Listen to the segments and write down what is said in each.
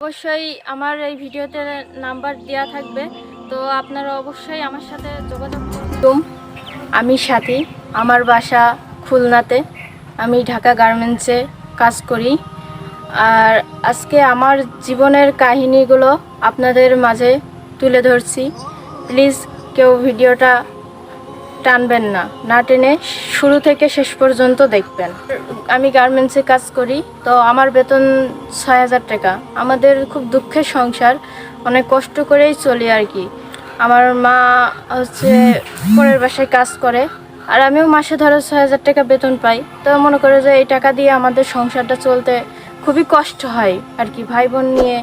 অবশ্যই আমার এই ভিডিওতে নাম্বার দেওয়া থাকবে, তো আপনারা অবশ্যই আমার সাথে যোগাযোগ করবেন। আমি সাথী, আমার বাসা খুলনাতে, আমি ঢাকা গার্মেন্টসে কাজ করি। আর আজকে আমার জীবনের কাহিনীগুলো আপনাদের মাঝে তুলে ধরছি। প্লিজ কেউ ভিডিওটা টানবেন না, না টেনে শুরু থেকে শেষ পর্যন্ত দেখবেন। আমি গার্মেন্টসে কাজ করি, তো আমার বেতন ৬,০০০ টাকা। আমাদের খুব দুঃখের সংসার, অনেক কষ্ট করেই চলি আর কি। আমার মা হচ্ছে পরের বাসায় কাজ করে, আর আমিও মাসে ধরো ৬,০০০ টাকা বেতন পাই। তো মনে করে যে এই টাকা দিয়ে আমাদের সংসারটা চলতে খুবই কষ্ট হয় আর কি। ভাই বোন নিয়ে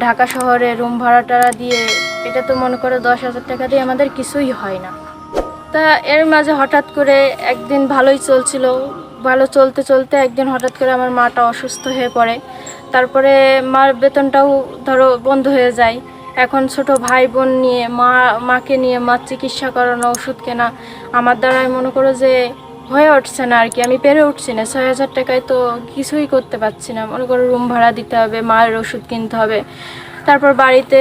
ঢাকা শহরে রুম ভাড়াটা দিয়ে এটা তো মনে করে ১০,০০০ টাকা দিয়ে আমাদের কিছুই হয় না। তা এর মাঝে হঠাৎ করে একদিন ভালোই চলছিল, ভালো চলতে চলতে একদিন হঠাৎ করে আমার মাটা অসুস্থ হয়ে পড়ে। তারপরে মার বেতনটাও ধরো বন্ধ হয়ে যায়। এখন ছোট ভাই বোন নিয়ে মাকে নিয়ে মার চিকিৎসা করানো, ওষুধ কেনা আমার দ্বারাই মনে করো যে হয়ে উঠছে না আর কি। আমি পেরে উঠছি না, ৬,০০০ টাকায় তো কিছুই করতে পারছি না। মনে করো রুম ভাড়া দিতে হবে, মায়ের ওষুধ কিনতে হবে, তারপর বাড়িতে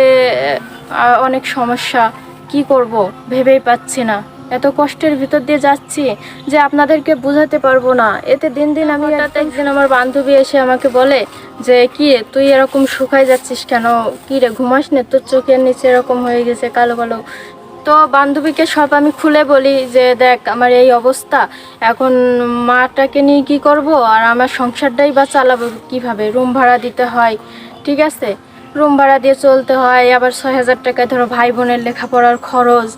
অনেক সমস্যা, কি করব ভেবেই পাচ্ছি না। এত কষ্টের ভিতর দিয়ে যাচ্ছি যে আপনাদেরকে বোঝাতে পারবো না। এতে দিন দিন আমি একদিন আমার বান্ধবী এসে আমাকে বলে যে কি তুই এরকম শুকায় যাচ্ছিস কেন, কি রে ঘুমাস না, তোর চোখের নিচে এরকম হয়ে গেছে কালো কালো। তো বান্ধবীকে সব আমি খুলে বলি যে দেখ আমার এই অবস্থা, এখন মাটাকে নিয়ে কি করব, আর আমার সংসারটাই বা চালাবো কিভাবে, রুম ভাড়া দিতে হয়, ঠিক আছে, রুম ভাড়া দিয়ে চলতে হয়, আবার ৬,০০০ টাকায় ধরো ভাই বোনের লেখাপড়ার খরচ,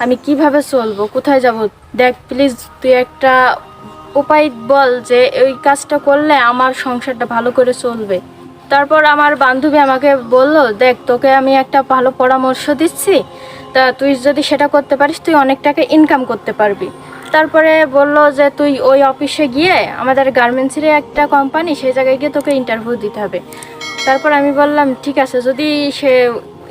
আমি কিভাবে চলবো, কোথায় যাব। দেখ প্লিজ তুই একটা উপায় বল যে ওই কাজটা করলে আমার সংসারটা ভালো করে চলবে। তারপর আমার বান্ধবী আমাকে বলল, দেখ তোকে আমি একটা ভালো পরামর্শ দিচ্ছি, তা তুই যদি সেটা করতে পারিস তুই অনেক টাকা ইনকাম করতে পারবি। তারপরে বলল যে তুই ওই অফিসে গিয়ে, আমাদের গার্মেন্টসের একটা কোম্পানি, সেই জায়গায় গিয়ে তোকে ইন্টারভিউ দিতে হবে। তারপর আমি বললাম ঠিক আছে, যদি সে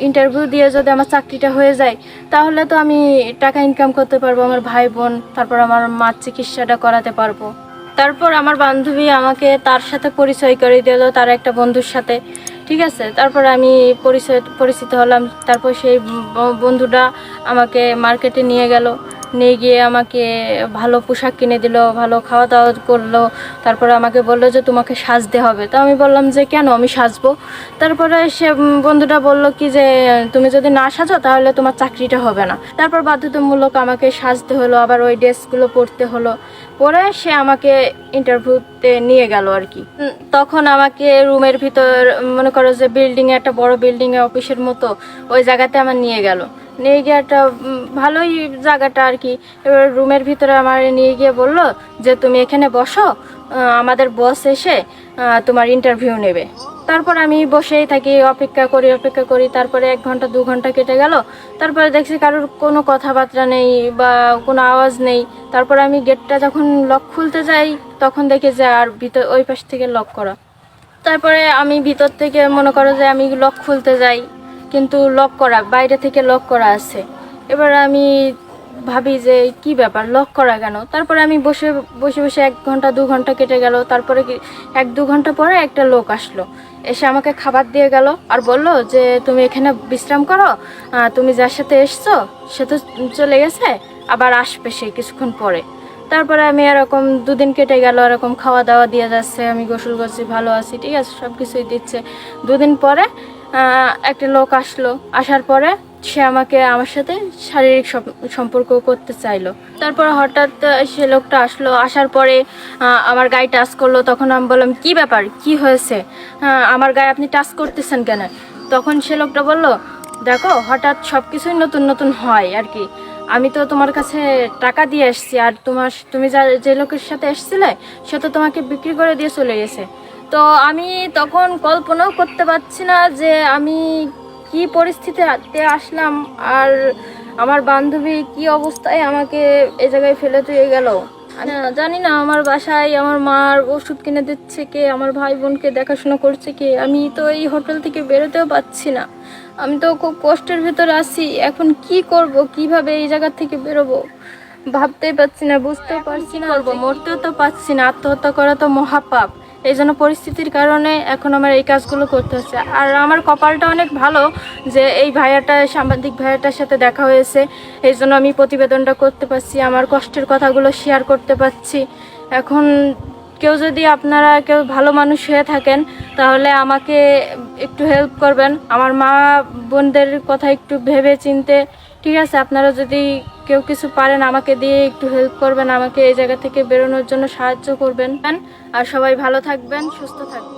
ইন্টারভিউ দিয়ে যদি আমার চাকরিটা হয়ে যায় তাহলে তো আমি টাকা ইনকাম করতে পারবো, আমার ভাই বোন, তারপর আমার মার চিকিৎসাটা করাতে পারবো। তারপর আমার বান্ধবী আমাকে তার সাথে পরিচয় করে দিল, তার একটা বন্ধুর সাথে, ঠিক আছে। তারপর আমি পরিচিত হলাম। তারপর সেই বন্ধুটা আমাকে মার্কেটে নিয়ে গেল, নিয়ে গিয়ে আমাকে ভালো পোশাক কিনে দিল, ভালো খাওয়া দাওয়া করলো। তারপরে আমাকে বললো যে তোমাকে সাজতে হবে। তো আমি বললাম যে কেন আমি সাজবো। তারপরে সে বন্ধুটা বলল কি যে তুমি যদি না সাজো তাহলে তোমার চাকরিটা হবে না। তারপর বাধ্যতামূলক আমাকে সাজতে হলো, আবার ওই ড্রেসগুলো পরতে হলো। পরে সে আমাকে ইন্টারভিউতে নিয়ে গেল আর কি। তখন আমাকে রুমের ভিতর, মনে করো যে বিল্ডিংয়ে, একটা বড় বিল্ডিংয়ে অফিসের মতো, ওই জায়গাতে আমার নিয়ে গেল। নিয়ে গিয়ে একটা ভালোই জায়গাটা আর কি। এবার রুমের ভিতরে আমার নিয়ে গিয়ে বলল যে তুমি এখানে বসো, আমাদের বস এসে তোমার ইন্টারভিউ নেবে। তারপর আমি বসেই থাকি, অপেক্ষা করি। তারপরে 1 ঘন্টা 2 ঘন্টা কেটে গেল। তারপরে দেখছি কারোর কোনো কথাবার্তা নেই বা কোনো আওয়াজ নেই। তারপর আমি গেটটা যখন লক খুলতে যাই তখন দেখি যে আর ভিতর ওই পাশ থেকে লক করা। তারপরে আমি ভিতর থেকে মনে করো যে আমি লক খুলতে যাই, কিন্তু লক করা, বাইরে থেকে লক করা আছে। এবার আমি ভাবি যে কি ব্যাপার, লক করা কেন। তারপরে আমি বসে বসে বসে 1 ঘন্টা 2 ঘন্টা কেটে গেল। তারপরে 1-2 ঘন্টা পরে একটা লোক আসলো, এসে আমাকে খাবার দিয়ে গেল আর বলল যে তুমি এখানে বিশ্রাম করো, তুমি যার সাথে এসছো সে তো চলে গেছে, আবার আসবে সে কিছুক্ষণ পরে। তারপরে আমি এরকম 2 দিন কেটে গেল, এরকম খাওয়া দাওয়া দিয়ে যাচ্ছে, আমি গোসল করছি, ভালো আছি, ঠিক আছে, সব কিছুই দিচ্ছে। 2 দিন পরে একটা লোক আসলো, আসার পরে সে আমার সাথে শারীরিক সম্পর্ক করতে চাইলো। তারপরে হঠাৎ সে লোকটা আসলো, আসার পরে আমার গায়ে টাচ করলো। তখন আমি বললাম কি ব্যাপার, কি হয়েছে, আমার গায়ে আপনি টাচ করতেছেন কেন। তখন সে লোকটা বলল দেখো হঠাৎ সব কিছুই নতুন নতুন হয় আর কি। আমি তো তোমার কাছে টাকা দিয়ে এসেছি, আর তুমি যে লোকের সাথে এসেছিলে সে তো তোমাকে বিক্রি করে দিয়ে চলে গেছে। তো আমি তখন কল্পনাও করতে পারছি না যে আমি কি পরিস্থিতিতে আসলাম, আর আমার বান্ধবী কি অবস্থায় আমাকে এই জায়গায় ফেলে দিয়ে গেল। জানি না আমার বাসায় আমার মার ওষুধ কিনে দিচ্ছে কে, আমার ভাই বোনকে দেখাশোনা করছে কে। আমি তো এই হোটেল থেকে বেরোতেও পাচ্ছি না, আমি তো খুব কষ্টের ভেতরে আছি। এখন কি করব, কিভাবে এই জায়গা থেকে বেরোবো ভাবতেই পারছি না, বুঝতেও পারছি না। করবো, মরতেও তো পারছি না, আত্মহত্যা করা তো মহাপাপ। এই জন্য পরিস্থিতির কারণে এখন আমার এই কাজগুলো করতে হচ্ছে। আর আমার কপালটা অনেক ভালো যে এই সাংবাদিক ভাইয়াটার সাথে দেখা হয়েছে, এই জন্য আমি প্রতিবেদনটা করতে পারছি, আমার কষ্টের কথাগুলো শেয়ার করতে পারছি। এখন কেউ ভালো মানুষ হয়ে থাকেন তাহলে আমাকে একটু হেল্প করবেন, আমার মা বোনদের কথা একটু ভেবে চিনতে, ঠিক আছে? আপনারা যদি কেউ কিছু পারেন আমাকে দিয়ে একটু হেল্প করবেন, আমাকে এই জায়গা থেকে বেরোনোর জন্য সাহায্য করবেন। আর সবাই ভালো থাকবেন, সুস্থ থাকবেন।